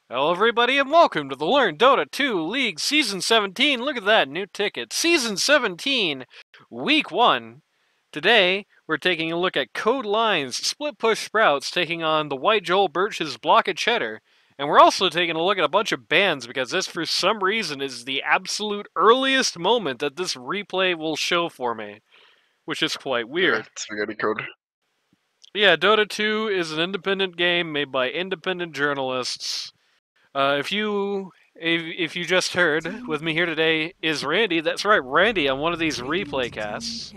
Hello everybody and welcome to the Learn Dota 2 League Season 17. Look at that, new ticket. Season 17, Week 1. Today, we're taking a look at Code Line's Split Push Sprouts taking on the White Joel Birch's Block of Cheddar. And we're also taking a look at a bunch of bans because this, for some reason, is the absolute earliest moment that this replay will show for me. Which is quite weird. Yeah, spaghetti code. Yeah, Dota 2 is an independent game made by independent journalists. If you just heard, with me here today is Randy. That's right, Randy on one of these replay casts.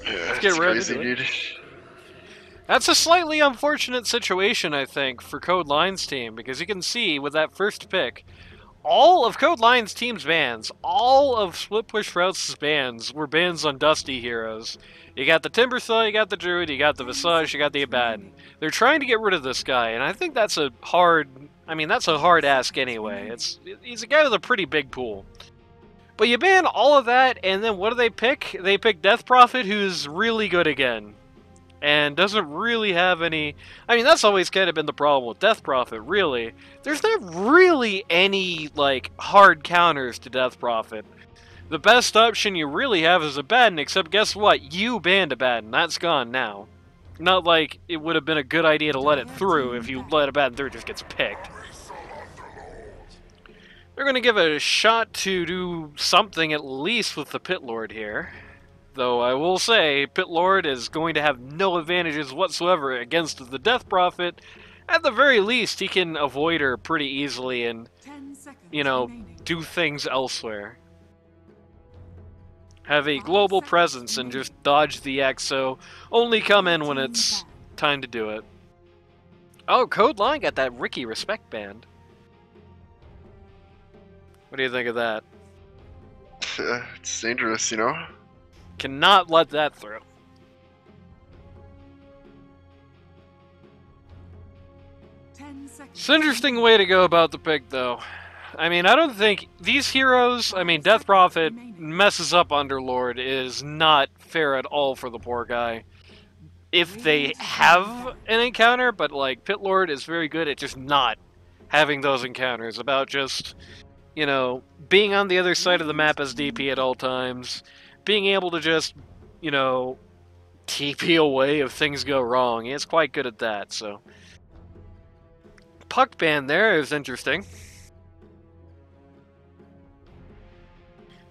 Yeah, Let's get it's right crazy, into it. dude. That's a slightly unfortunate situation, I think, for Code Line's team, because you can see with that first pick, all of Code Line's team's bans, all of Split Push Sprouts' bans were bans on Dusty heroes. You got the Timbersaw, you got the Druid, you got the Visage, you got the Abaddon. They're trying to get rid of this guy, and I think that's a hard ask anyway. He's a guy with a pretty big pool. But you ban all of that, and then what do they pick? They pick Death Prophet, who's really good again. And doesn't really have any... I mean, that's always kind of been the problem with Death Prophet, really. There's not really any, hard counters to Death Prophet. The best option you really have is Abaddon, except guess what? You banned Abaddon. That's gone now. Not like it would have been a good idea to let it through. If you let Abaddon through, it just gets picked. They're going to give it a shot to do something at least with the Pit Lord here. Though I will say, Pit Lord is going to have no advantages whatsoever against the Death Prophet. At the very least, he can avoid her pretty easily and, do things elsewhere. Have a global presence and just dodge the EXO. Only come in when it's time to do it. Oh, Code Line got that Ricky Respect band. What do you think of that? It's dangerous, you know? Cannot let that through. It's an interesting way to go about the pick, though. I mean, I don't think these heroes... I mean, Death Prophet messes up Underlord is not fair at all for the poor guy. If they have an encounter, but, Pit Lord is very good at just not having those encounters. About just, being on the other side of the map as DP at all times. Being able to just, TP away if things go wrong. He's quite good at that, so... Puck ban there is interesting.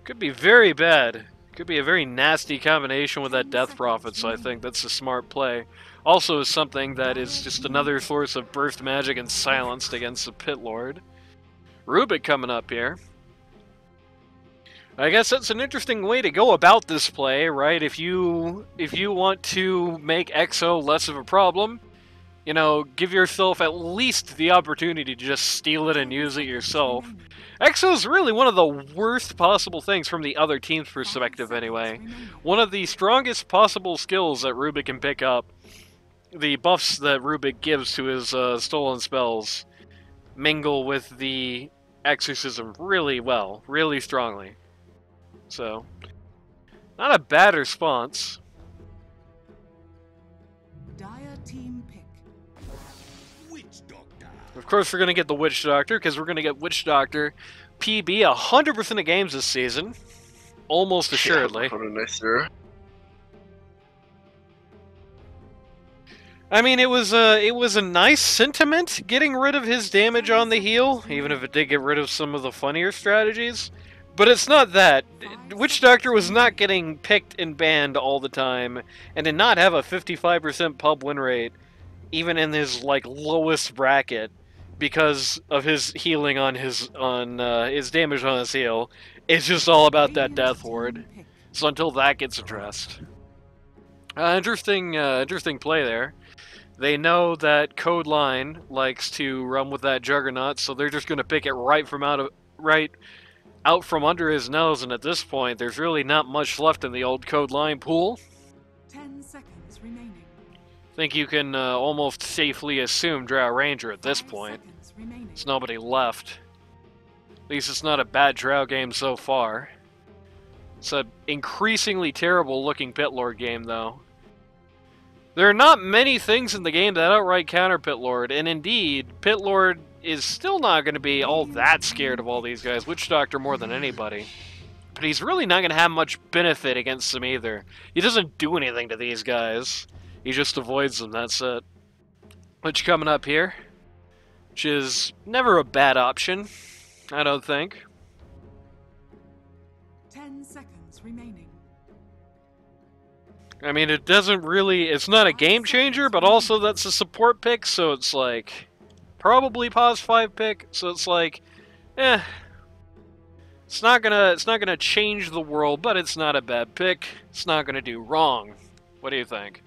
Could be very bad. Could be a very nasty combination with that Death Prophet, so I think that's a smart play. Also is something that is just another source of burst magic and silenced against the Pit Lord. Rubik coming up here. I guess that's an interesting way to go about this play, right? If you want to make EXO less of a problem, give yourself at least the opportunity to just steal it and use it yourself. EXO is really one of the worst possible things from the other team's perspective, anyway. One of the strongest possible skills that Rubik can pick up, the buffs that Rubik gives to his stolen spells, mingle with the exorcism really well, really strongly. So, not a bad response. Of course, we're going to get the Witch Doctor, because we're going to get Witch Doctor PB 100% of games this season. Almost assuredly. Yeah, what a nice hero. I mean, it was a nice sentiment getting rid of his damage on the heal, even if it did get rid of some of the funnier strategies. But it's not that. Witch Doctor was not getting picked and banned all the time, and did not have a 55% pub win rate, even in his lowest bracket, because of his healing on his damage on his heal. It's just all about that Death Ward. So until that gets addressed, interesting play there. They know that Code Line likes to run with that Juggernaut, so they're just going to pick it right out from under his nose, and at this point, there's really not much left in the old Code Line pool. 10 seconds remaining. I think you can almost safely assume Drow Ranger at this point. There's nobody left. At least it's not a bad Drow game so far. It's an increasingly terrible looking Pit Lord game, though. There are not many things in the game that outright counter Pit Lord, and indeed, Pit Lord is still not going to be all that scared of all these guys, Witch Doctor more than anybody. But he's really not going to have much benefit against them either. He doesn't do anything to these guys. He just avoids them, that's it. Witch coming up here, which is never a bad option, I don't think. 10 seconds remaining. I mean, it doesn't really... It's not a game changer, but also that's a support pick, so it's like... Probably pause 5 pick, so it's like... It's not gonna change the world, but it's not a bad pick. It's not gonna do wrong. What do you think?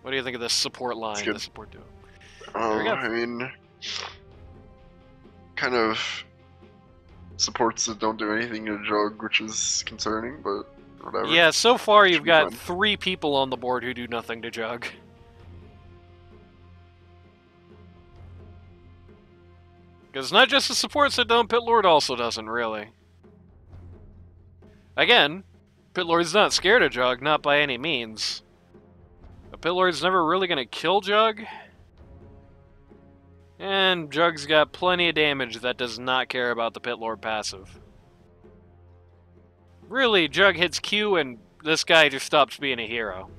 What do you think of this support line, the support duo? I mean... Kind of... supports that don't do anything to Jug, which is concerning, but... Whatever. Yeah, so far you've got fun. 3 people on the board who do nothing to Jug. Because not just the supports that don't, Pit Lord also doesn't, really. Again, Pit Lord's not scared of Jug, not by any means. But Pit Lord's never really going to kill Jug. And Jug's got plenty of damage that does not care about the Pit Lord passive. Really, Jug hits Q and this guy just stops being a hero.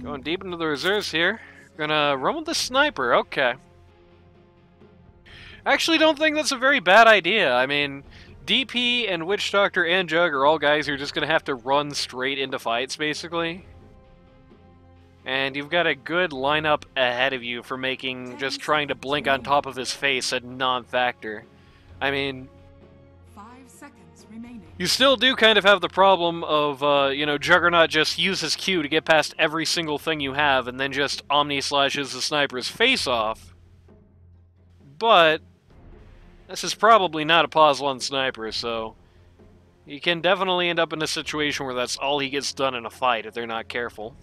Going deep into the reserves here. Gonna run with the sniper, okay. I actually don't think that's a very bad idea. I mean, DP and Witch Doctor and Jug are all guys who are just gonna have to run straight into fights, basically. And you've got a good lineup ahead of you for making just trying to blink on top of his face a non-factor. I mean... You still do kind of have the problem of, you know, Juggernaut just uses Q to get past every single thing you have and then just Omni-slashes the sniper's face off. But, this is probably not a pause 1 sniper, so... You can definitely end up in a situation where that's all he gets done in a fight if they're not careful.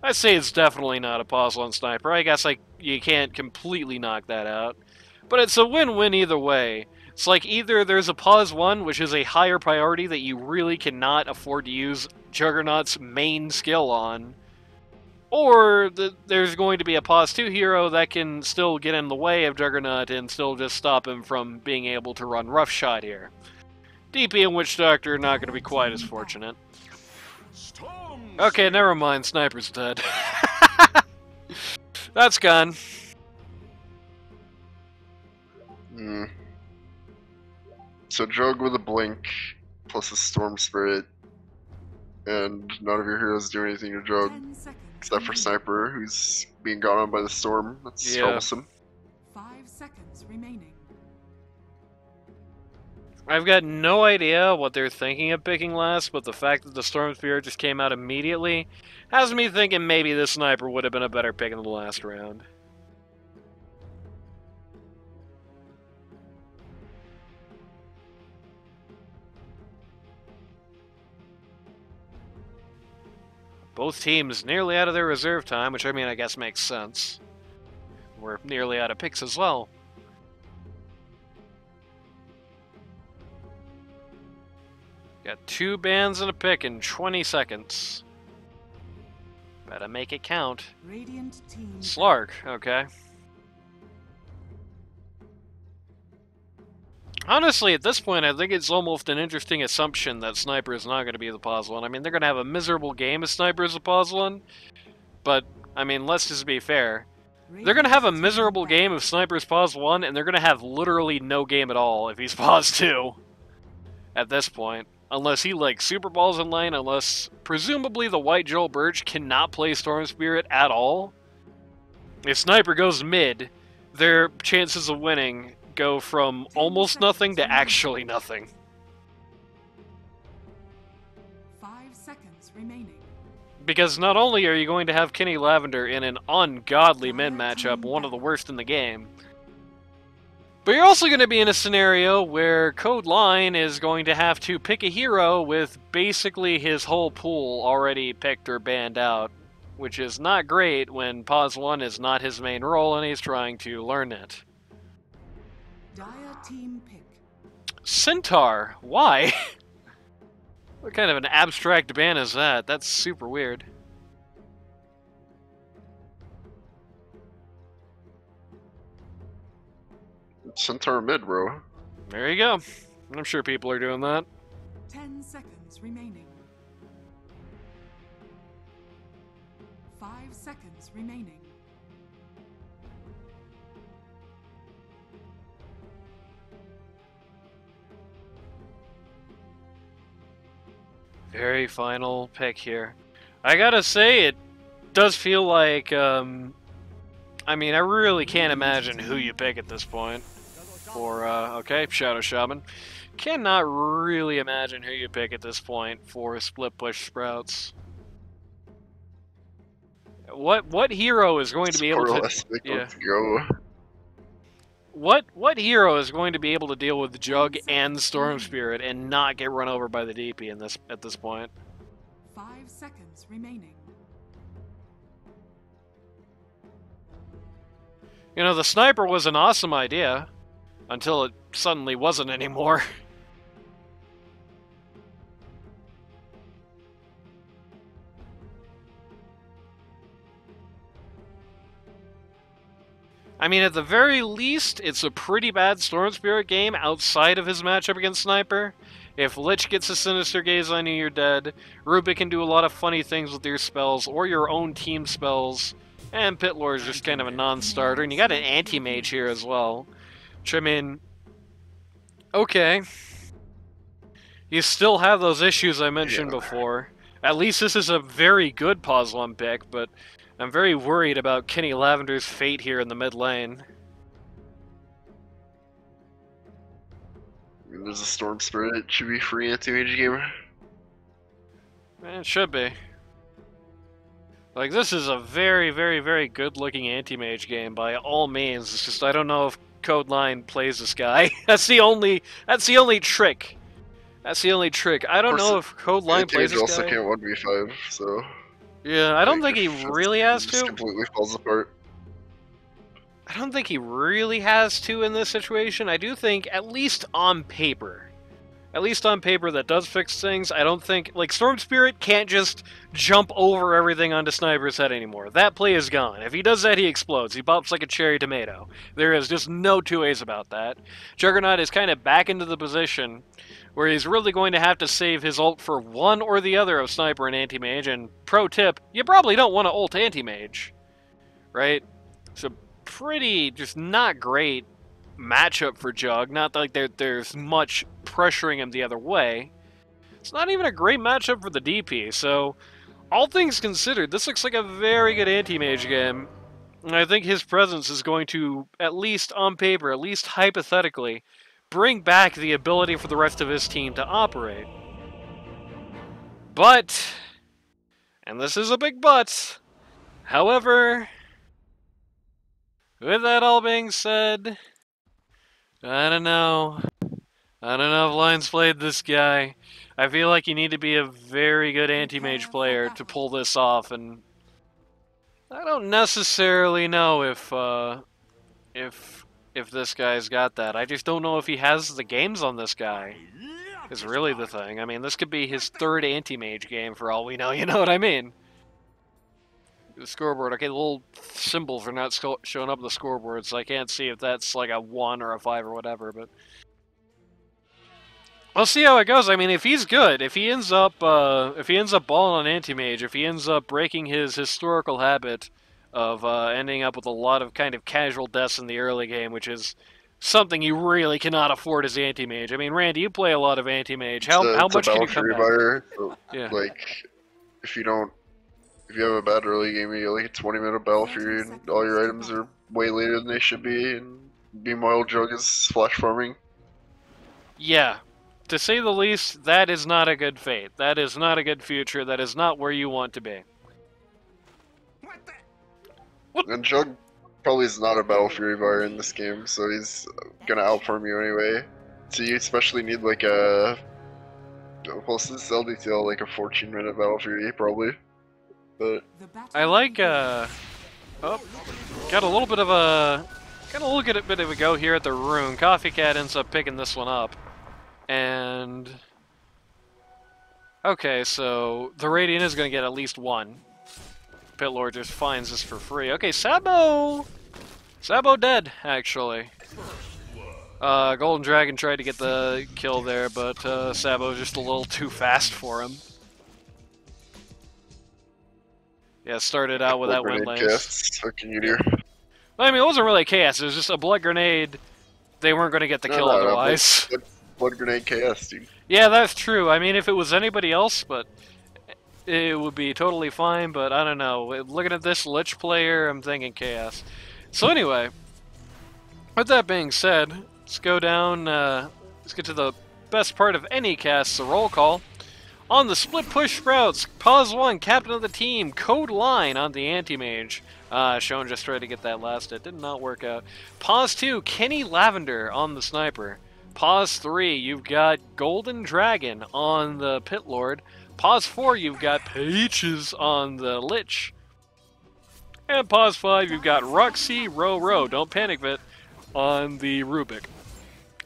I'd say it's definitely not a pause 1 sniper. I guess you can't completely knock that out. But it's a win-win either way. It's like either there's a pause 1, which is a higher priority that you really cannot afford to use Juggernaut's main skill on, or there's going to be a pause 2 hero that can still get in the way of Juggernaut and still just stop him from being able to run roughshod here. DP and Witch Doctor are not going to be quite as fortunate. Okay, never mind, Sniper's dead. That's gone. Hmm. So Jug with a blink, plus a Storm Spirit, and none of your heroes do anything to Jug, except for Sniper, who's being got on by the storm. That's troublesome. 5 seconds remaining. I've got no idea what they're thinking of picking last, but the fact that the Storm Spirit just came out immediately has me thinking maybe the Sniper would have been a better pick in the last round. Both teams nearly out of their reserve time, which I mean I guess makes sense. We're nearly out of picks as well. Got 2 bans and a pick in 20 seconds. Better make it count. Radiant team. Slark, okay. Honestly, at this point, I think it's almost an interesting assumption that Sniper is not going to be the pause 1. I mean, they're going to have a miserable game if Sniper is a pause 1, but, I mean, let's just be fair. They're going to have a miserable game if Sniper is pause 1, and they're going to have literally no game at all if he's pause 2. At this point. Unless he, like, super balls in lane, unless, presumably, the White Joel Birch cannot play Storm Spirit at all. If Sniper goes mid, their chances of winning go from almost nothing to actually nothing. 5 seconds remaining. Because not only are you going to have Kenny Lavender in an ungodly mid matchup, one of the worst in the game, but you're also going to be in a scenario where Code Line is going to have to pick a hero with basically his whole pool already picked or banned out, which is not great when pause 1 is not his main role and he's trying to learn it. Dire team pick. Centaur? Why? What kind of an abstract ban is that? That's super weird. Centaur mid, bro. There you go. I'm sure people are doing that. 10 seconds remaining. 5 seconds remaining. Very final pick here. I gotta say, it does feel like, I mean, I really can't imagine who you pick at this point. For, okay, Shadow Shaman. Cannot really imagine who you pick at this point for split push sprouts. What hero is going to be able to... Yeah. Let's go. What hero is going to be able to deal with Jug and Storm Spirit and not get run over by the DP in this at this point? 5 seconds remaining. You know, the sniper was an awesome idea until it suddenly wasn't anymore. I mean, at the very least, it's a pretty bad Storm Spirit game outside of his matchup against Sniper. If Lich gets a Sinister Gaze on you, you're dead. Rubik can do a lot of funny things with your spells, or your own team spells. And Pitlore is just kind of a non-starter. And you got an Anti-Mage here as well. Which, I mean... Okay. You still have those issues I mentioned before. At least this is a very good pause 1 pick, but... I'm very worried about Kenny Lavender's fate here in the mid lane. I mean, there's a Storm Spirit. It should be free anti-mage game. It should be. Like, this is a very, very, very good-looking anti-mage game by all means. It's just I don't know if Code9 plays this guy. That's the only trick. That's the only trick. I don't know if Code9 plays this guy. Also can't 1v5, so... Yeah, I don't think he really has to. Just completely falls apart. I don't think he really has to in this situation. I do think, at least on paper, that does fix things. I don't think, like, Storm Spirit can't just jump over everything onto Sniper's head anymore. That play is gone. If he does that, he explodes. He pops like a cherry tomato. There is just no two ways about that. Juggernaut is kind of back into the position where he's really going to have to save his ult for one or the other of Sniper and Anti-Mage, and pro tip, you probably don't want to ult Anti-Mage, right? So pretty, just not great matchup for Jug. Not like there's much pressuring him the other way. It's not even a great matchup for the DP, so all things considered, this looks like a very good Anti-Mage game, and I think his presence is going to, at least on paper, at least hypothetically, bring back the ability for the rest of his team to operate. But, and this is a big but, however, with that all being said, I don't know if Lions played this guy. I feel like you need to be a very good anti-mage player to pull this off, and I don't necessarily know if this guy's got that. I just don't know if he has the games on this guy, is really the thing. I mean, this could be his third anti-mage game for all we know, you know what I mean? The scoreboard, okay, the little symbols are not showing up on the scoreboard, so I can't see if that's like a 1 or a 5 or whatever, but... We'll see how it goes. I mean, if he's good, if he ends up balling on anti-mage, if he ends up breaking his historical habit of ending up with a lot of kind of casual deaths in the early game, which is something you really cannot afford as anti-mage. I mean, Randy, you play a lot of anti-mage. How much can you come back? So, yeah. Like, if you have a bad early game, you get like a 20-minute battle for you, and all your items are way later than they should be, and meanwhile Jug is flash farming. Yeah. To say the least, that is not a good fate. That is not a good future. That is not where you want to be. And Jug probably is not a Battle Fury buyer in this game, so he's gonna outfarm you anyway. So you especially need like a... Well, since LDTL, like a 14-minute Battle Fury, probably. But... I like, oh, got a little bit of a go here at the rune. Coffee Cat ends up picking this one up. And... Okay, so the Radiant is going to get at least one. Pitlord just finds this for free. Okay, Sabo dead, actually. Golden Dragon tried to get the kill there, but Sabo was just a little too fast for him. Yeah, started out with that wind grenade lance. casts. What can you do? I mean, it wasn't really chaos. It was just a blood grenade. They weren't going to get the kill otherwise. Blood grenade chaos, dude. Yeah, that's true. I mean, if it was anybody else, but it would be totally fine. But I don't know. Looking at this Lich player, I'm thinking chaos. So anyway, with that being said, let's go down. Let's get to the best part of any cast, the roll call. On the split push sprouts, Pause 1, captain of the team, Code Line on the anti-mage. Sean just tried to get that last hit, did not work out. Pause 2, Kenny Lavender on the sniper. Pause 3, you've got Golden Dragon on the Pit Lord. Pause 4, you've got Peaches on the Lich. And pause 5, you've got Roxy Row, don't panic Vit, on the Rubik.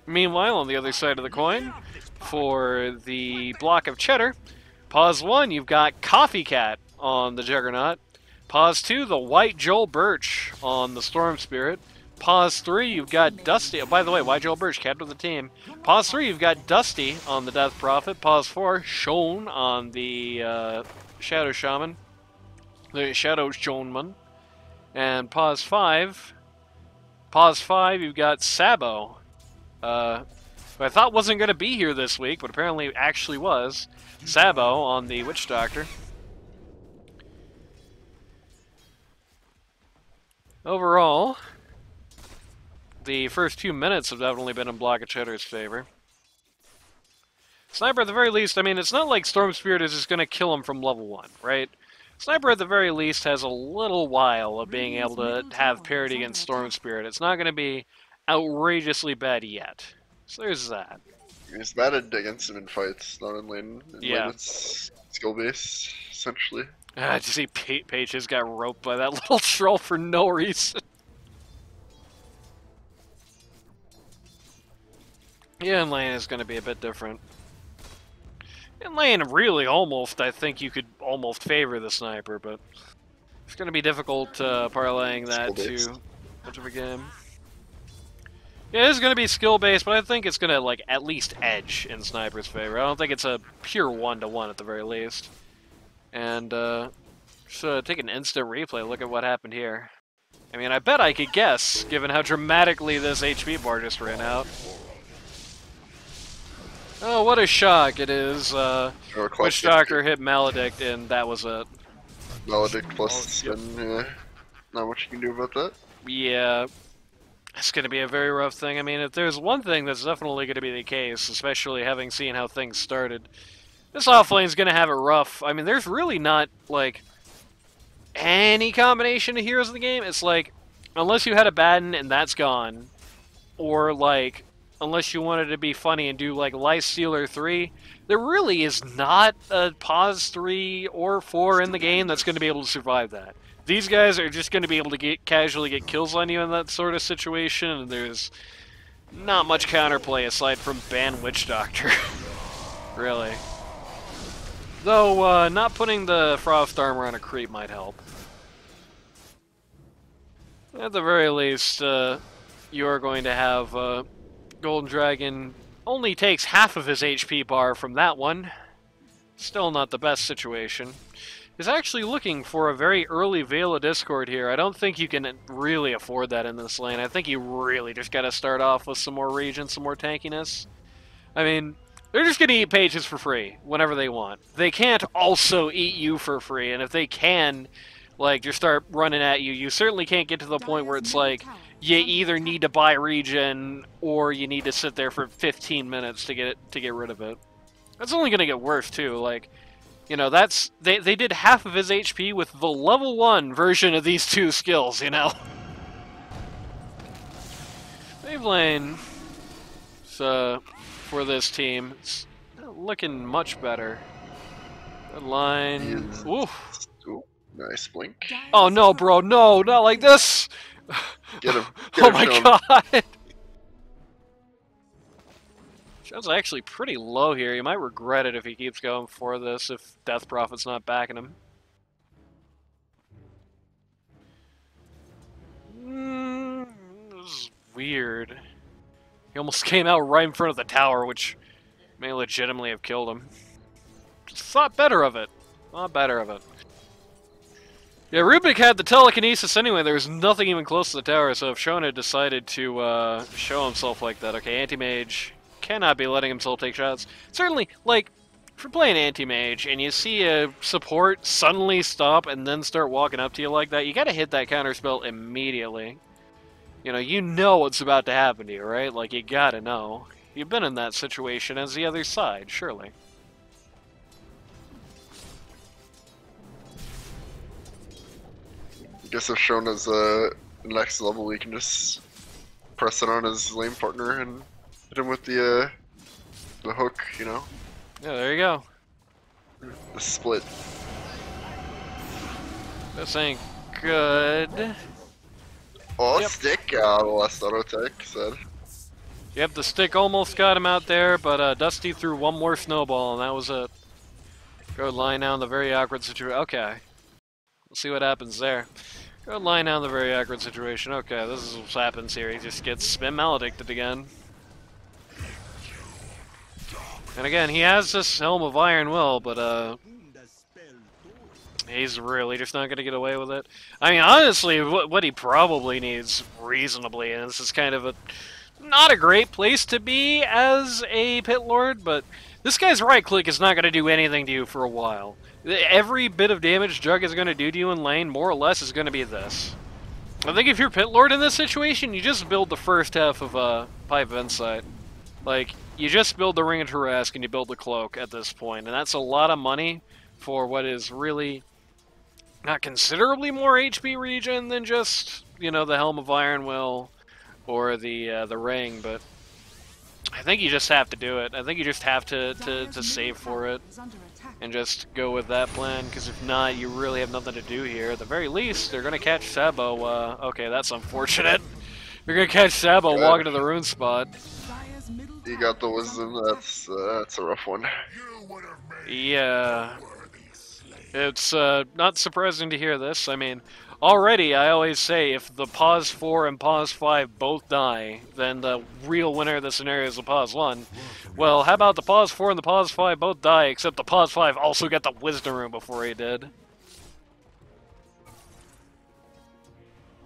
Meanwhile, on the other side of the coin, for the block of Cheddar, pause 1, you've got Coffee Cat on the Juggernaut. Pause 2, the White Joel Birch on the Storm Spirit. Pause 3, you've got Dusty. Oh, by the way, White Joel Birch, captain of the team. Pause 3, you've got Dusty on the Death Prophet. Pause 4, Shone on the Shadow Shaman. The Shadow Shoneman. And pause 5, you've got Sabo. Who I thought wasn't going to be here this week, but apparently actually was. Sabo on the Witch Doctor. Overall, the first few minutes have definitely been in Block of Cheddar's favor. Sniper at the very least, I mean, it's not like Storm Spirit is just going to kill him from level 1, right? Sniper at the very least has a little while of being able to have parity against Storm Spirit. It's not going to be outrageously bad yet. So there's that. He's bad against him in fights, not in lane. Yeah. It's skill base, essentially. To see Paige just got roped by that little troll for no reason. Yeah, in lane is going to be a bit different. In lane, really, almost, I think you could almost favor the sniper, but it's going to be difficult parlaying that to much of a game. Yeah, it is going to be skill-based, but I think it's going to, like, at least edge in Sniper's favor. I don't think it's a pure 1-to-1 at the very least. And, just take an instant replay, look at what happened here. I mean, I bet I could guess, given how dramatically this HP bar just ran out. Oh, what a shock it is. Witch Doctor hit Maledict, and that was it. Maledict plus spin, yeah. Not much you can do about that. Yeah. It's going to be a very rough thing. I mean, if there's one thing that's definitely going to be the case, especially having seen how things started, this offlane's going to have it rough. I mean, there's really not, like, any combination of heroes in the game. It's like, unless you had a Baden and that's gone, or, like, unless you wanted to be funny and do, like, Lifestealer 3, there really is not a Pause 3 or 4 in the game that's going to be able to survive that. These guys are just going to be able to casually get kills on you in that sort of situation, and there's not much counterplay aside from ban Witch Doctor. Really. Though, not putting the Frost Armor on a creep might help. At the very least, you are going to have Golden Dragon only takes half of his HP bar from that one. Still not the best situation. Is actually looking for a very early Veil of Discord here. I don't think you can really afford that in this lane. I think you really just gotta start off with some more regen, some more tankiness. I mean, they're just gonna eat pages for free whenever they want. They can't also eat you for free, and if they can, like, just start running at you, you certainly can't get to the point where it's like, you either need to buy regen, or you need to sit there for 15 minutes to get rid of it. That's only gonna get worse, too, like... You know, that's... They did half of his HP with the level 1 version of these two skills, you know? Wave lane, so, for this team, it's looking much better. Good line... Oof. Ooh, nice blink. Oh no, bro, no, not like this! Get him. Oh my god! Show's actually pretty low here. He might regret it if he keeps going for this, if Death Prophet's not backing him. This is weird. He almost came out right in front of the tower, which may legitimately have killed him. Just thought better of it. Thought better of it. Yeah, Rubik had the telekinesis anyway. There was nothing even close to the tower, so if Shona decided to show himself like that, okay, Anti-Mage cannot be letting himself take shots. Certainly, like, if you're playing Anti-Mage and you see a support suddenly stop and then start walking up to you like that, you gotta hit that counterspell immediately. You know what's about to happen to you, right? Like, you gotta know. You've been in that situation as the other side, surely. I guess if Shona's next level, he can just press it on his lane partner and hit him with the hook, you know? Yeah, there you go. The split. This ain't good. Oh, Yep. stick! The last auto attack said. Yep, the stick almost got him out there, but Dusty threw one more snowball, and that was it. Go line now in the very awkward situation. Okay. We'll see what happens there. Go line now in the very awkward situation. Okay, this is what happens here. He just gets spin maledicted again. And again, he has this Helm of Iron Will, but he's really just not going to get away with it. I mean, honestly, what he probably needs reasonably, and this is kind of not a great place to be as a Pit Lord, but this guy's right click is not going to do anything to you for a while. Every bit of damage Jug is going to do to you in lane, more or less, is going to be this. I think if you're Pit Lord in this situation, you just build the first half of Pipe of Insight. Like, you just build the Ring of Tarrasque and you build the Cloak at this point, and that's a lot of money for what is really not considerably more HP regen than just, the Helm of Iron Will or the Ring, but I think you just have to do it. I think you just have to save for it and just go with that plan, because if not, you really have nothing to do here. At the very least, they're going to catch Sabo. Okay, that's unfortunate. They're going to catch Sabo walking to the rune spot. You got the wisdom, that's a rough one. Yeah. It's not surprising to hear this. I mean, already I always say if the pause 4 and pause 5 both die, then the real winner of the scenario is the pause 1. Well, how about the pause 4 and the pause 5 both die, except the pause 5 also got the wisdom rune before he did.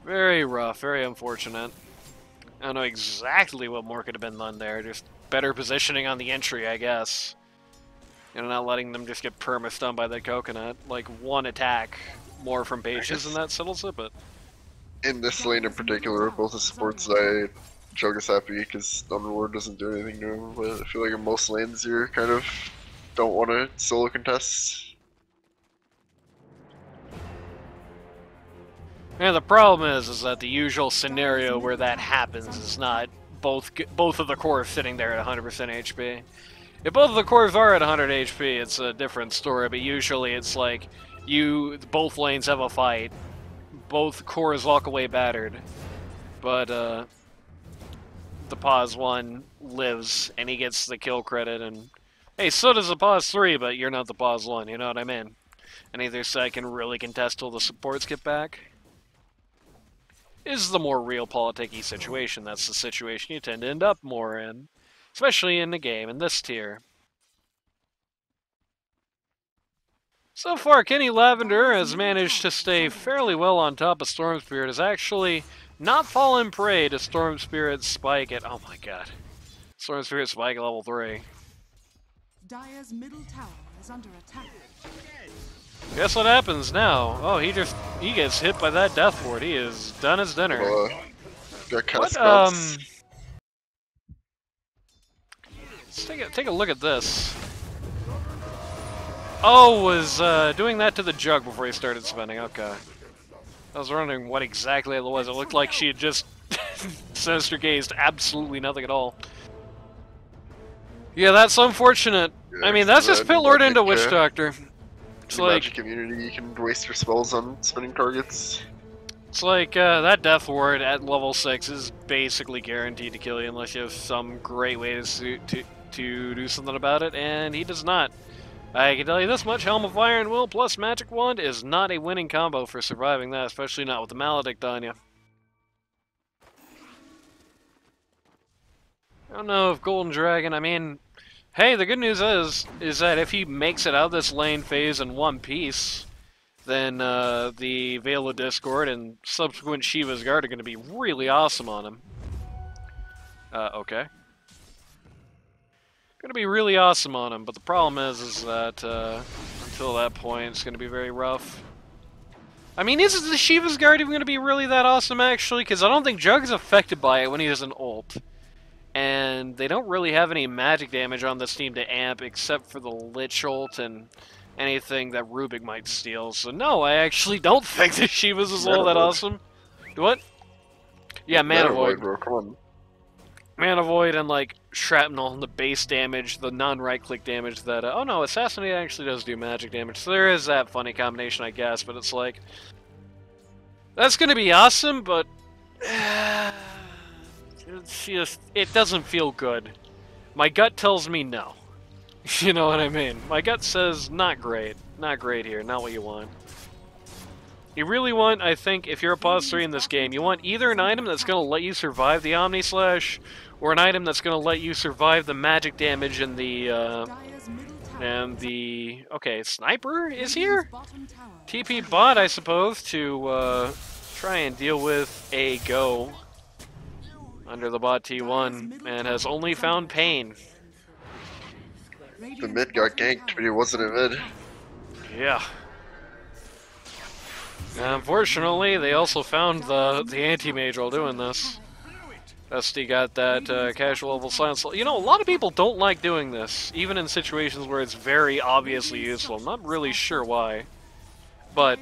Very rough, very unfortunate. I don't know exactly what more could have been done there, just better positioning on the entry, I guess. Not letting them just get perma-stunned by the coconut. Like, one attack more from Pages and that settles it, but... In this lane in particular, both the supports Jug is happy because Unreward doesn't do anything to him, but I feel like in most lanes you kind of don't want to solo contest. Yeah, the problem is that the usual scenario where that happens is not both of the cores sitting there at 100% HP. If both of the cores are at 100 HP, it's a different story, but usually it's like both lanes have a fight, both cores walk away battered, but the pause 1 lives and he gets the kill credit, and hey, so does the pause 3, but you're not the pause 1, you know what I mean? And either side can really contest till the supports get back. Is the more real politic-y situation. That's the situation you tend to end up more in. Especially in the game, in this tier. So far, Kenny Lavender has managed to stay fairly well on top of Storm Spirit, has actually not fallen prey to Storm Spirit's spike at... Oh my god. Storm Spirit spike at level 3. Dire's middle tower is under attack. Guess what happens now? Oh, he gets hit by that death ward. He is done his dinner. Got cast Let's take a look at this. Oh, was doing that to the Jug before he started spinning. Okay. I was wondering what exactly it was. It looked like she had just sinister gazed absolutely nothing at all. Yeah, that's unfortunate. Yeah, I mean, that's just Pit Lord into Witch Doctor. It's like Magic Community, you can waste your spells on spinning targets. It's like that Death Ward at level 6 is basically guaranteed to kill you unless you have some great way to do something about it, and he does not. I can tell you this much, Helm of Iron Will plus Magic Wand is not a winning combo for surviving that, especially not with the Maledict on you. I don't know if Golden Dragon, I mean, hey, the good news is that if he makes it out of this lane phase in one piece, then the Veil of Discord and subsequent Shiva's Guard are going to be really awesome on him. Okay. Going to be really awesome on him, but the problem is that until that point, it's going to be very rough. I mean, is the Shiva's Guard even going to be really that awesome, actually? Because I don't think Jug's affected by it when he has an ult. And they don't really have any magic damage on this team to amp, except for the Lich ult and anything that Rubik might steal. So no, I actually don't think the Shiva's is all that awesome. What? Yeah, Mana Void. Bro, come on. Mana Void and, like, Shrapnel and the base damage, the non-right-click damage that... oh no, Assassinate actually does do magic damage, so there is that funny combination, I guess, but it's like... That's gonna be awesome, but... it's just... It doesn't feel good. My gut tells me no. You know what I mean? My gut says, not great. Not great here, not what you want. You really want, I think, if you're a pause 3 in this game, you want either an item that's going to let you survive the Omni Slash, or an item that's going to let you survive the magic damage and the, okay, Sniper is here? TP bot, I suppose, to, try and deal with a go under the bot T1, and has only found pain. The mid got ganked, but he wasn't in mid. Yeah. Unfortunately, they also found the anti-mage while doing this. Dusty got that casual level silence. You know, a lot of people don't like doing this, even in situations where it's very obviously useful. I'm not really sure why. But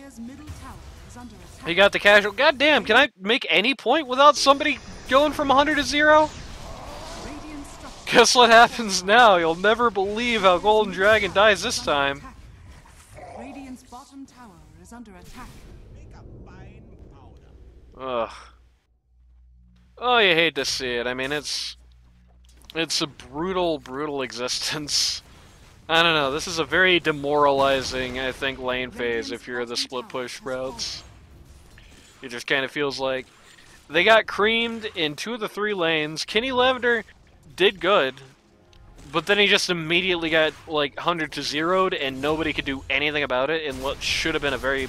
he got the casual. God damn, can I make any point without somebody going from 100 to 0? Guess what happens now? You'll never believe how Golden Dragon dies this time. Radiant's bottom tower is under attack. Ugh. Oh, you hate to see it. I mean, it's a brutal, brutal existence. I don't know. This is a very demoralizing, I think, lane phase if you're the split push routes. It just kind of feels like they got creamed in 2 of the 3 lanes. Kenny Lavender did good, but then he just immediately got like 100 to 0'd, and nobody could do anything about it in what should have been a very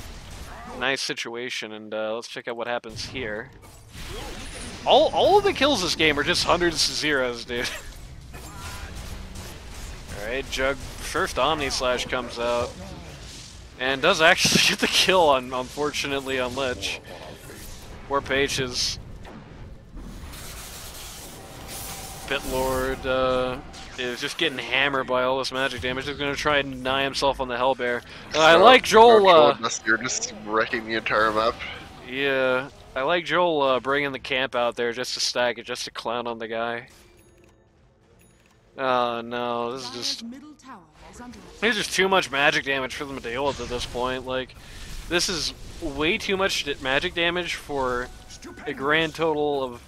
nice situation. And let's check out what happens here. All of the kills this game are just 100s to 0s, dude. Alright, Jug first Omni Slash comes out. And does actually get the kill, unfortunately, on Lich. Poor Pages. Bitlord is just getting hammered by all this magic damage. He's going to try and deny himself on the Hellbear. I like Joel... You're just wrecking the entire map. Yeah. I like Joel bringing the camp out there just to stack it, just to clown on the guy. Oh no, this is just... There's just too much magic damage for them to deal with at this point. Like, this is way too much magic damage for a grand total of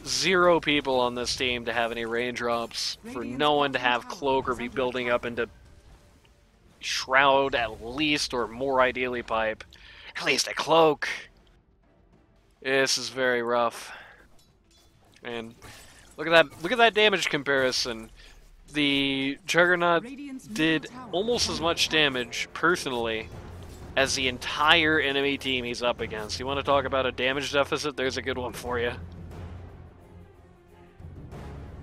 0 people on this team to have any raindrops, for no one to have Cloak or be building up into Shroud at least, or more ideally Pipe. At least a Cloak. This is very rough. And look at that damage comparison. The Juggernaut did almost as much damage, personally, as the entire enemy team he's up against. You want to talk about a damage deficit? There's a good one for you.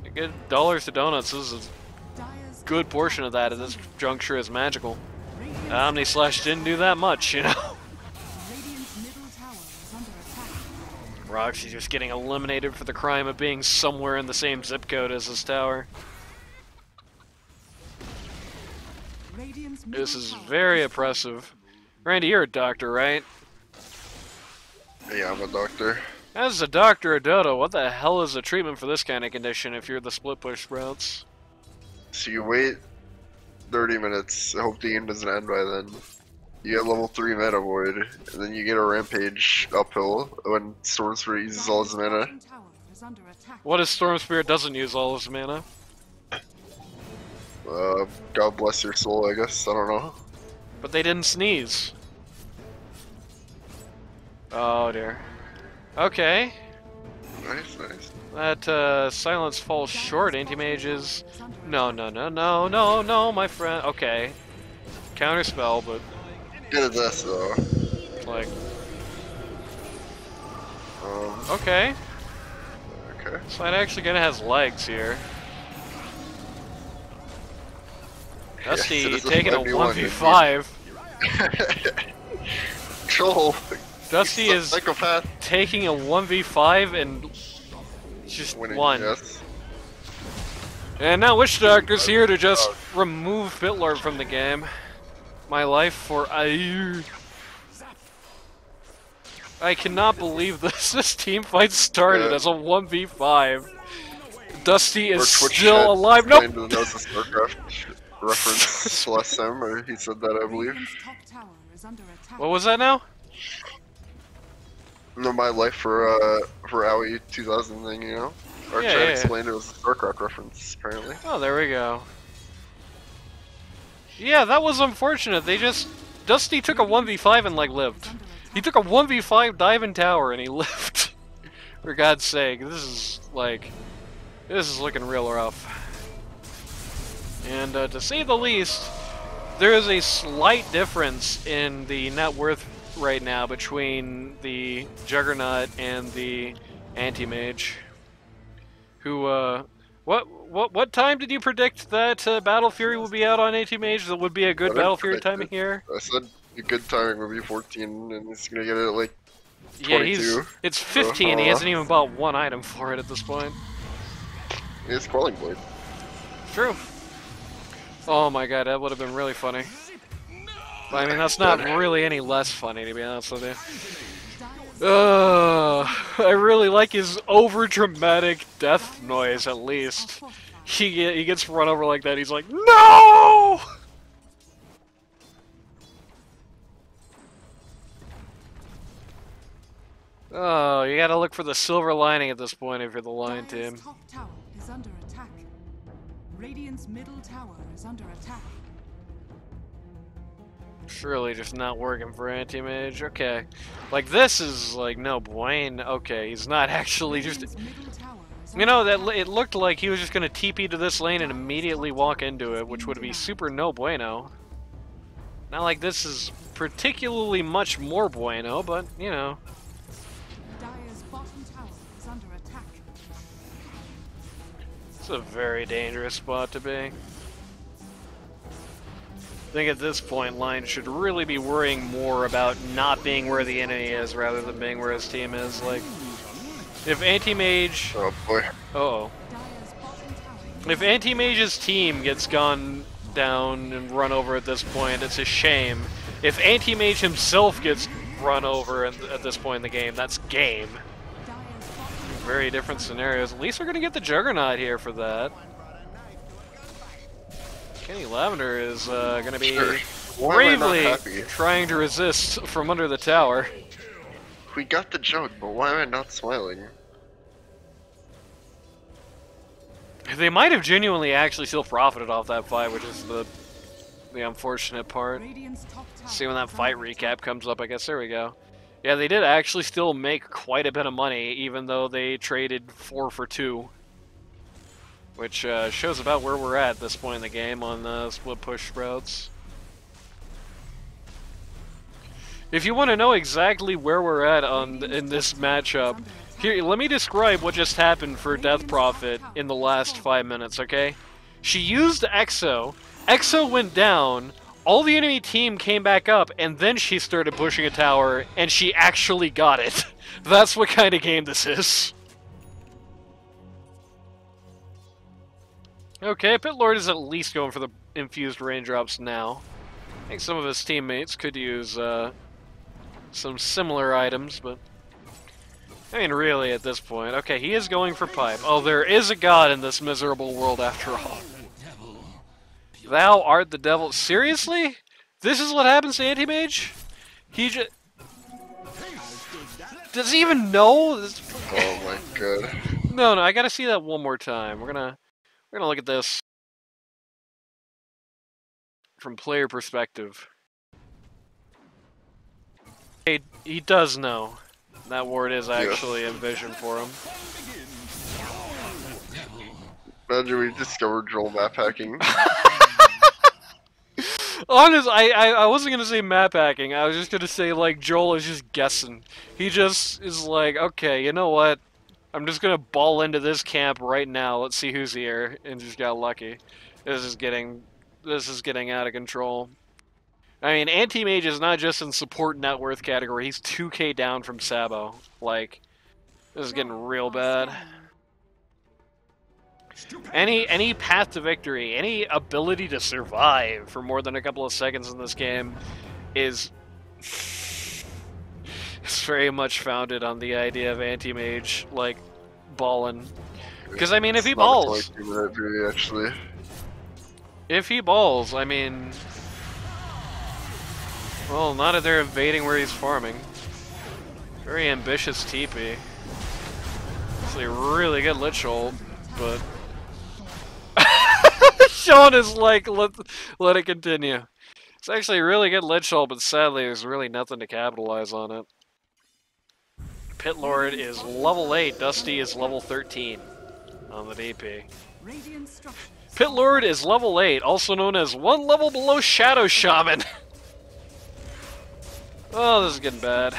A good dollars to donuts is a good portion of that at this juncture is magical. Omni Slash didn't do that much, you know? Roxy just getting eliminated for the crime of being somewhere in the same zip code as his tower. This is very oppressive. Randy, you're a doctor, right? Yeah, I'm a doctor. As a doctor of Dota, what the hell is the treatment for this kind of condition if you're the split push routes? So you wait 30 minutes, I hope the game doesn't end by then. You get level 3 Mana Void, and then you get a Rampage uphill when Storm Spirit uses all his mana. What if Storm Spirit doesn't use all his mana? God bless your soul, I guess, I don't know. But they didn't sneeze. Oh dear. Okay. Nice, nice. That silence falls short. Anti-mage is... No, no, no, no, no, no, my friend. Okay. Counterspell, but Good at this though. like... Um, Okay. okay. Slide actually kinda has legs here. Dusty Yes, it is a taking a 5v1 1v5. Troll. Dusty He's a is psychopath. taking a 1v5 and just Winning, won. yes. And now Witch Doctor's here to just remove Bitlord from the game. My life for Ayur. I cannot believe this. This team fight started as a 1v5. Dusty is still alive. Nope. The nose of StarCraft reference last time, or he said that, I believe. What was that now? No, my life for Owie 2000 thing, you know? Or Yeah, Chad yeah. explained it was a StarCraft reference, apparently. Oh, there we go. Yeah, that was unfortunate. They just... Dusty took a 1v5 and, like, lived. He took a 1v5 dive in tower and he lived. For God's sake, this is, like... This is looking real rough. And, to say the least, there is a slight difference in the net worth right now between the Juggernaut and the Anti-Mage. Who, what time did you predict that Battle Fury will be out on Anti-Mage? That would be a good Battle Fury timing here? I said a good timing would be 14, and he's gonna get it at like 22. Yeah, it's 15. He hasn't even bought one item for it at this point. He has Quelling Blade. True. Oh my god, that would have been really funny. But I mean, that's not really any less funny, to be honest with you. I really like his over-dramatic death noise, at least. He gets run over like that, he's like, NO! Oh, you gotta look for the silver lining at this point if you're the Lion team. Top tower is under attack. Radiant's middle tower is under attack. Surely just not working for Anti-Mage. Okay. Like, this is, like, no bueno. Okay, he's not actually just... You know, it looked like he was just gonna TP to this lane and immediately walk into it, which would be super no bueno. Not like this is particularly much more bueno, but, you know. Dire's bottom tower is under attack. It's a very dangerous spot to be. I think at this point, Lion should really be worrying more about not being where the enemy is rather than being where his team is. Like, if Anti-Mage... Oh boy. Uh-oh. If Anti-Mage's team gets gone down and run over at this point, it's a shame. If Anti-Mage himself gets run over at this point in the game, that's game. Very different scenarios. At least we're going to get the Juggernaut here for that. Kenny Lavender is going to be bravely trying to resist from under the tower. We got the joke, but why am I not smiling? They might have genuinely actually still profited off that fight, which is the unfortunate part. See when that fight recap comes up, I guess. There we go. Yeah, they did actually still make quite a bit of money, even though they traded 4 for 2. Which shows about where we're at this point in the game on the split push routes. If you want to know exactly where we're at in this matchup, here, let me describe what just happened for Death Prophet in the last 5 minutes, okay? She used Exo. Exo went down, all the enemy team came back up, and then she started pushing a tower, and she actually got it. That's what kind of game this is. Okay, Bitlord is at least going for the infused raindrops now. I think some of his teammates could use some similar items, but... I mean, really, at this point. Okay, he is going for pipe. Oh, there is a god in this miserable world after all. Thou art the devil. Seriously? This is what happens to Anti-Mage? He just... Does he even know? Oh my god. No, I gotta see that one more time. We're gonna look at this from player perspective. He does know. That ward is actually envisioned for him. Imagine we discovered Joel map hacking. Honest, I wasn't gonna say map hacking. I was just gonna say like Joel is just guessing. He just is like, okay, you know what? I'm just gonna ball into this camp right now. Let's see who's here, and just got lucky. This is getting out of control. I mean, Anti-Mage is not just in support net worth category. He's 2k down from Sabo. Like, this is getting real bad. Any path to victory, any ability to survive for more than a couple of seconds in this game is it's very much founded on the idea of Anti-Mage, like, balling. Because, I mean, if he balls... actually. If he balls, I mean... Well, not if they're invading where he's farming. Very ambitious TP. It's a really good Lich ult, but... Sean is like, let it continue. It's actually a really good Lich ult, but sadly there's really nothing to capitalize on it. Pit Lord is level 8, Dusty is level 13 on the DP. Pit Lord is level 8, also known as 1 level below Shadow Shaman. Oh, this is getting bad.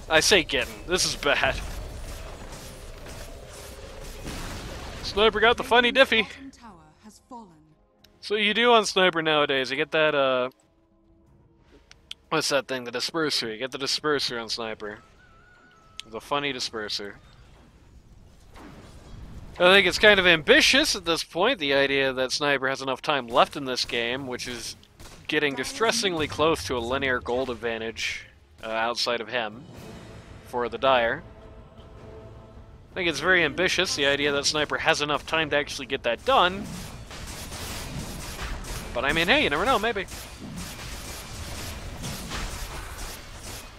I say getting. This is bad. Sniper got the funny diffy. So you do on Sniper nowadays, you get that, what's that thing? The Disperser. You get the Disperser on Sniper. The funny Disperser. I think it's kind of ambitious at this point, the idea that Sniper has enough time left in this game, which is getting distressingly close to a linear gold advantage outside of him for the Dire. I think it's very ambitious, the idea that Sniper has enough time to actually get that done. But I mean, hey, you never know, maybe.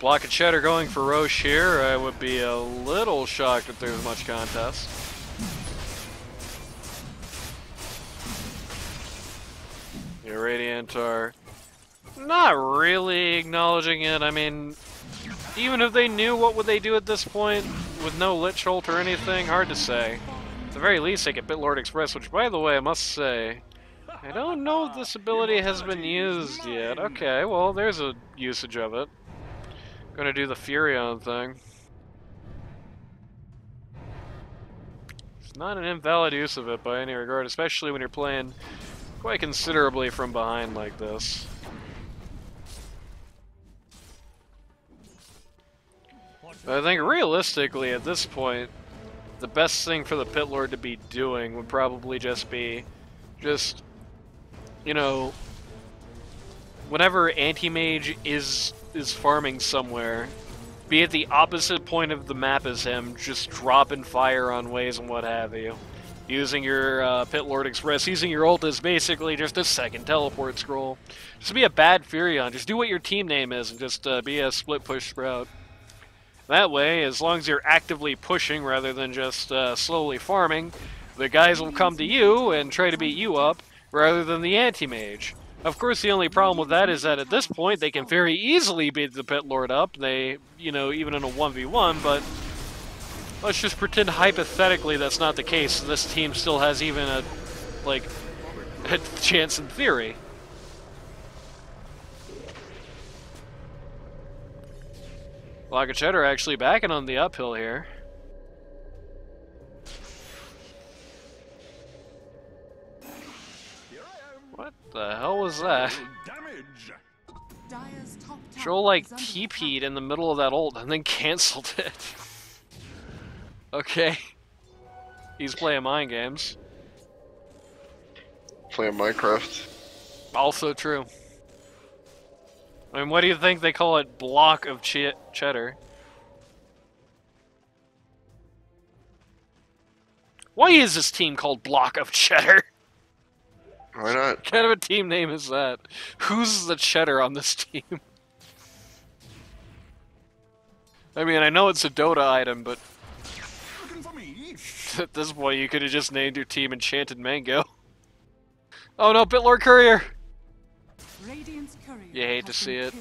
Block of Cheddar going for Roche here. I would be a little shocked if there's much contest. The Radiant are not really acknowledging it. I mean, even if they knew, what would they do at this point with no Lich ult or anything? Hard to say. At the very least, they get Bitlord Express, which, by the way, I must say, I don't know if this ability has been used yet. Okay, well, there's a usage of it. Gonna do the Furion thing. It's not an invalid use of it by any regard, especially when you're playing quite considerably from behind like this. But I think realistically at this point, the best thing for the Pit Lord to be doing would probably just be, you know, whenever Anti-Mage is farming somewhere, be at the opposite point of the map as him, just dropping fire on ways and what have you. Using your Pit Lord Express, using your ult as basically just a second teleport scroll. Just be a bad Furion, just do what your team name is and just be a split push Sprout. That way, as long as you're actively pushing rather than just slowly farming, the guys will come to you and try to beat you up rather than the Anti-Mage. Of course, the only problem with that is that at this point, they can very easily beat the Pit Lord up. They, you know, even in a 1v1, but let's just pretend hypothetically that's not the case. This team still has even a chance in theory. Block of Cheddar actually backing on the uphill here. What the hell was that? Joel like TP'd in the middle of that ult and then cancelled it. Okay. He's playing mind games. Playing Minecraft. Also true. I mean, what do you think they call it? Block of Cheddar. Why is this team called Block of Cheddar? Why not? What kind of a team name is that? Who's the Cheddar on this team? I mean, I know it's a Dota item, but at this point you could have just named your team Enchanted Mango. Oh no, Bitlord Courier! You hate to see it.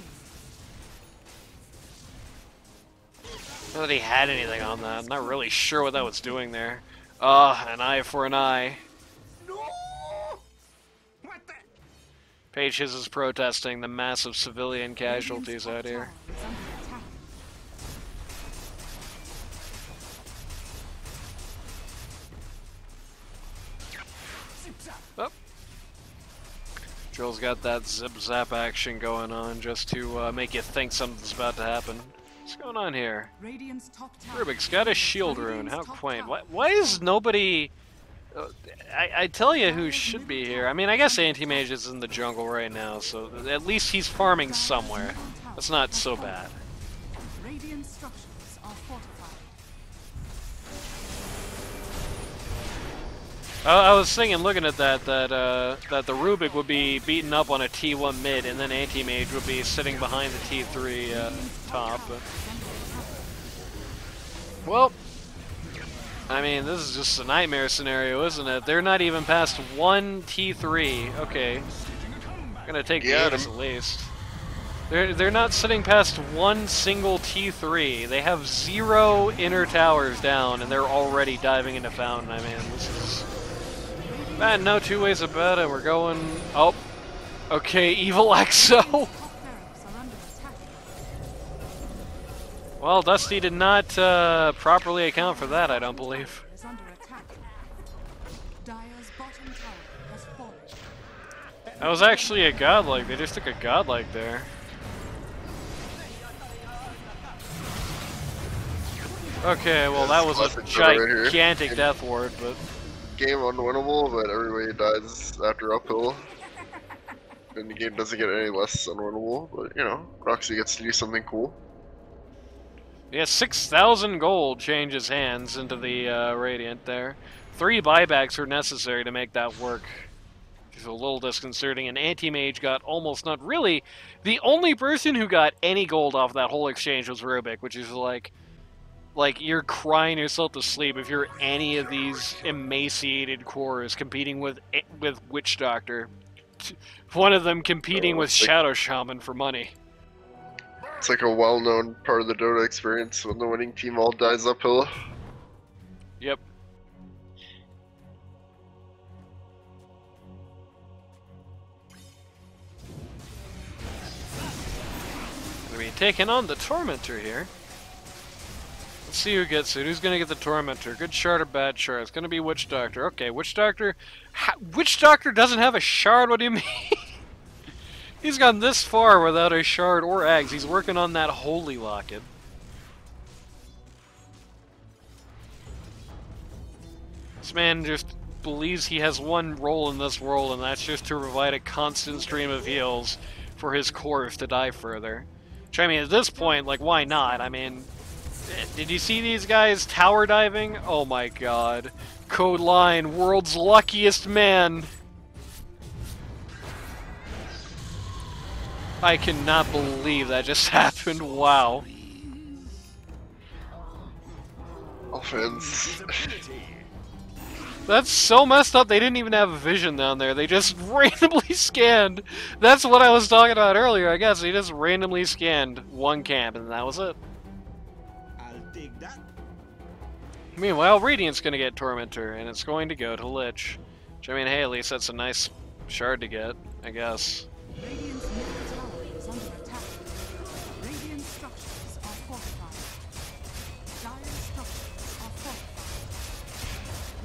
Not that he had anything on that. I'm not really sure what that was doing there. An eye for an eye. Pages is protesting the massive civilian casualties out here. Oh. Joel's got that zip-zap action going on just to make you think something's about to happen. What's going on here? Rubik's got a shield rune. How quaint. Why is nobody... I tell you who should be here. I mean, I guess Anti-Mage is in the jungle right now, so at least he's farming somewhere. That's not so bad. I was thinking, looking at that the Rubik would be beaten up on a T1 mid, and then Anti-Mage would be sitting behind the T3 top. But... Well, I mean, this is just a nightmare scenario, isn't it? They're not even past one T3. Okay, gonna take the Aegis at least. They're not sitting past one single T3. They have 0 inner towers down, and they're already diving into Fountain. I mean, this is... Man, no two ways about it. We're going... Oh. Okay, Evil Exo. Well, Dusty did not properly account for that, I don't believe. That was actually a godlike. They just took a godlike there. Okay, well that was a gigantic death ward, but... Game unwinnable, but everybody dies after uphill. And the game doesn't get any less unwinnable, but you know, Roxy gets to do something cool. Yeah, 6,000 gold changes hands into the Radiant there. 3 buybacks were necessary to make that work. It's a little disconcerting, and Anti-Mage got almost not really... The only person who got any gold off that whole exchange was Rubik, which is like you're crying yourself to sleep if you're any of these emaciated cores competing with Witch Doctor. One of them competing with Shadow Shaman for money. It's like a well-known part of the Dota experience when the winning team all dies uphill. Yep. Gonna be taking on the Tormentor here. Let's see who gets it. Who's gonna get the Tormentor? Good shard or bad shard? It's gonna be Witch Doctor. Okay, Witch Doctor. Witch Doctor doesn't have a shard? What do you mean? He's gone this far without a shard or eggs. He's working on that Holy Locket. This man just believes he has one role in this world, and that's just to provide a constant stream of heals for his cores to die further. Which, I mean, at this point, like, why not? I mean, did you see these guys tower diving? Oh my god. Code line, world's luckiest man. I cannot believe that just happened. Wow. Offense. That's so messed up. They didn't even have a vision down there. They just randomly scanned. That's what I was talking about earlier, I guess. They just randomly scanned one camp, and that was it. I'll take that. Meanwhile, Radiant's gonna get Tormentor, and it's going to go to Lich. Which, I mean, hey, at least that's a nice shard to get, I guess. Radiant's middle tower is under attack. Radiant structures are fortified. Dire structures are fortified.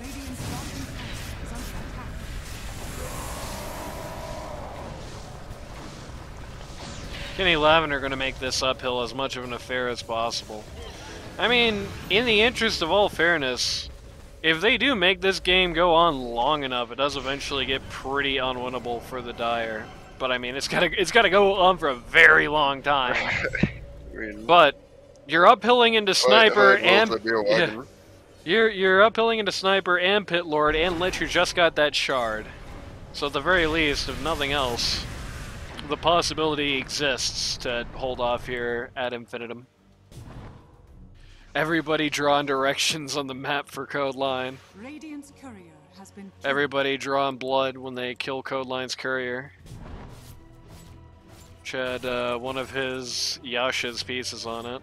Radiant's bottom tower is under attack. Kenny Lavender going to make this uphill as much of an affair as possible. I mean, in the interest of all fairness, if they do make this game go on long enough, it does eventually get pretty unwinnable for the Dire. But I mean, it's gotta go on for a very long time. I mean, But you're uphilling into Sniper and yeah. you're uphilling into Sniper and Pit Lord and Lich, who just got that shard. So at the very least, if nothing else, the possibility exists to hold off here ad infinitum. Everybody drawing directions on the map for Code Line. Radiant's courier has been killed. Everybody drawing blood when they kill Code Line's courier. Which had one of his Yasha's pieces on it.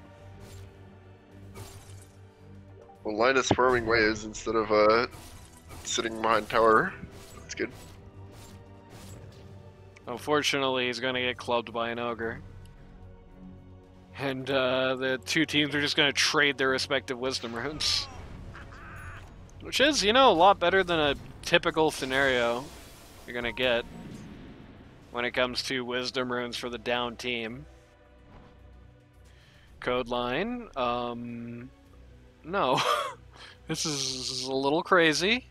Well, Linus farming waves instead of sitting behind tower. That's good. Unfortunately, he's gonna get clubbed by an ogre. And the two teams are just gonna trade their respective wisdom runes. Which is, you know, a lot better than a typical scenario you're gonna get when it comes to wisdom runes for the down team. Code line, no. This is a little crazy.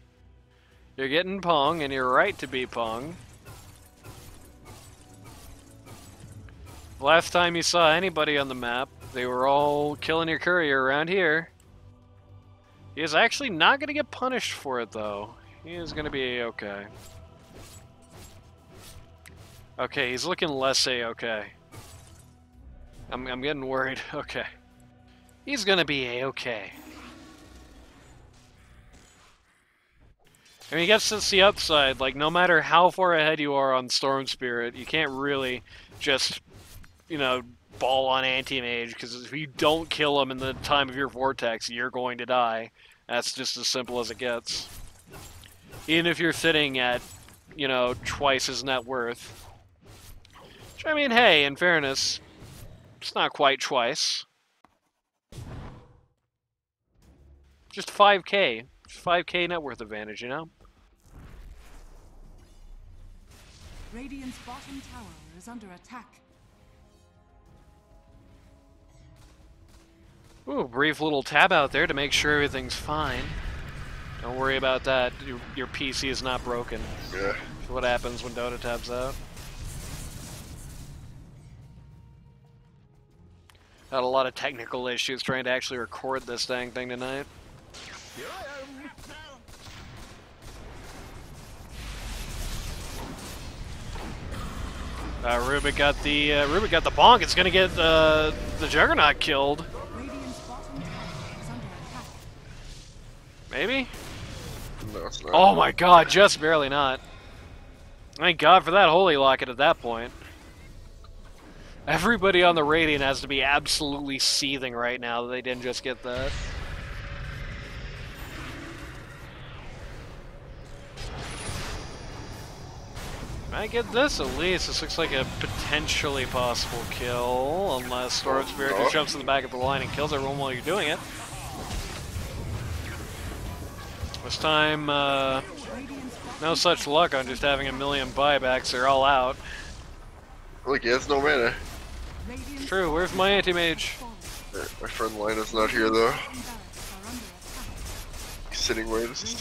You're getting Pong, and you're right to be Pong. Last time you saw anybody on the map, they were all killing your courier around here. He is actually not going to get punished for it, though. He is going to be A-okay. Okay, he's looking less A-okay. I'm getting worried. Okay. He's going to be A-okay. I mean, he gets to the upside. Like, no matter how far ahead you are on Storm Spirit, you can't really just, you know, ball on anti-mage, because if you don't kill him in the time of your vortex, you're going to die. That's just as simple as it gets. Even if you're sitting at, you know, twice his net worth. Which, I mean, hey, in fairness, it's not quite twice. Just 5k. 5k net worth advantage, you know? Radiant's bottom tower is under attack. Ooh, brief little tab out there to make sure everything's fine. Don't worry about that. Your PC is not broken. Yeah. That's what happens when Dota tabs out. Had a lot of technical issues trying to actually record this dang thing tonight. Here I am. Rubik got the bonk. It's gonna get the Juggernaut killed. Radiant's bottom tower is under attack. Maybe? No, it's not. Oh my god, just barely not. Thank god for that Holy Locket at that point. Everybody on the Radiant has to be absolutely seething right now that they didn't just get that. I get this at least. This looks like a potentially possible kill, unless Storm Spirit just jumps in the back of the line and kills everyone while you're doing it. This time, no such luck on just having a million buybacks. They're all out. Look, he has no mana. It's true. Where's my anti-mage? My friend Linus not here though. He's sitting waves.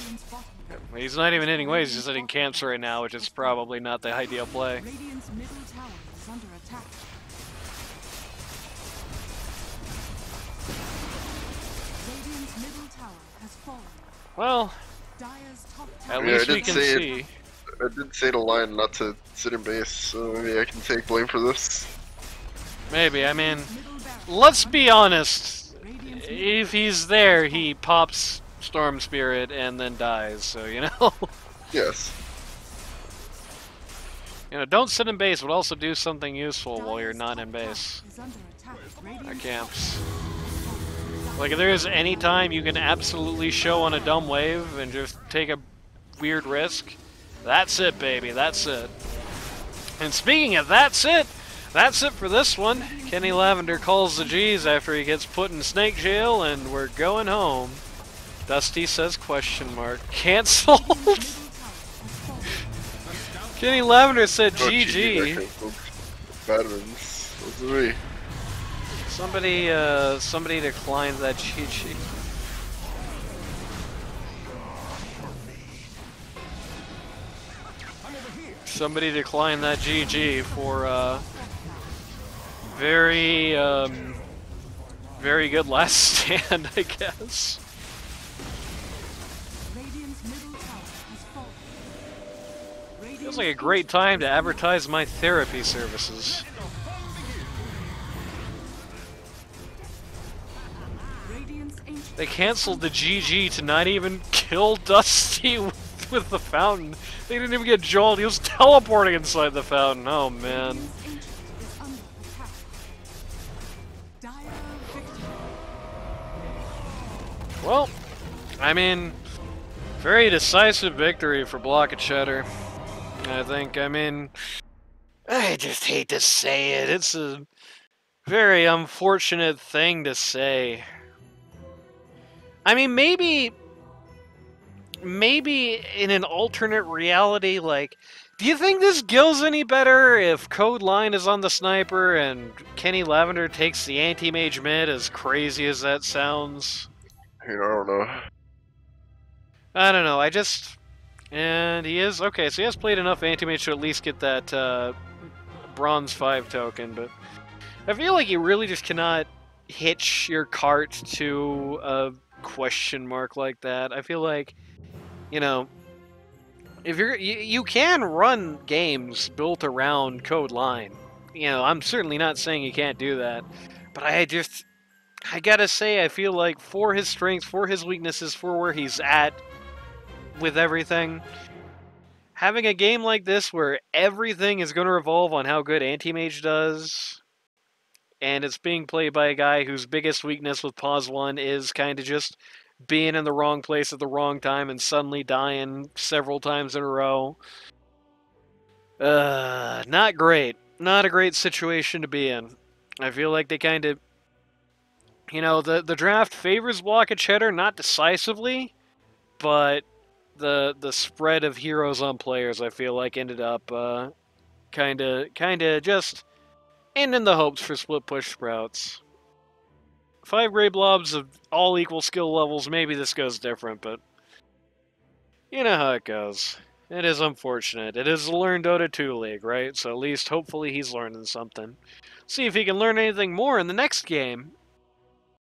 He's not even hitting waves, he's just hitting camps right now, which is probably not the ideal play. Radiant's middle tower is under attack. Radiant's middle tower has fallen. Well, Dire's top tower. at Yeah, least we can see. I did say to Lion not to sit in base, so maybe I can take blame for this. Maybe, I mean, let's be honest. If he's there, he pops Storm Spirit and then dies, so you know. Yes. You know, don't sit in base, but also do something useful while you're not in base. Is under attack. At Radiant's camps. Like, if there is any time you can absolutely show on a dumb wave and just take a weird risk, that's it, baby, that's it. And speaking of that's it for this one. Kenny Lavender calls the G's after he gets put in snake jail, and we're going home. Dusty says question mark. Cancelled? Kenny Lavender said GG. Veterans. Those are me. Somebody declined that GG. Somebody declined that GG for very very good last stand, I guess. Radiant's middle tower has fallen. Feels like a great time to advertise my therapy services. Radiant's ancient They canceled the GG to not even kill Dusty with the fountain. They didn't even get Joel. He was teleporting inside the fountain. Oh man. ancient is under attack. Dire victory. Well, I mean, very decisive victory for Block of Cheddar. I think, I mean, I just hate to say it. It's a very unfortunate thing to say. I mean, maybe in an alternate reality, like, do you think this guild's any better if Code Line is on the sniper and Kenny Lavender takes the anti-mage mid, as crazy as that sounds? I don't know. I don't know, and he is, okay, so he has played enough anti-mage to at least get that, Bronze 5 token, but I feel like you really just cannot hitch your cart to a question mark like that. I feel like, you know, if you can run games built around Code Line. You know, I'm certainly not saying you can't do that, but I gotta say, I feel like for his strengths, for his weaknesses, for where he's at with everything, having a game like this where everything is going to revolve on how good Anti-Mage does, and it's being played by a guy whose biggest weakness with Pause 1 is kind of just being in the wrong place at the wrong time and suddenly dying several times in a row. Not great. Not a great situation to be in. I feel like they kind of, you know, the draft favors Block of Cheddar, not decisively, but the spread of heroes on players, I feel like, ended up kind of just ending the hopes for split push sprouts. 5 Grey Blobs of all equal skill levels, maybe this goes different, but you know how it goes. It is unfortunate. It is the Learn Dota 2 League, right? So at least hopefully he's learning something. See if he can learn anything more in the next game.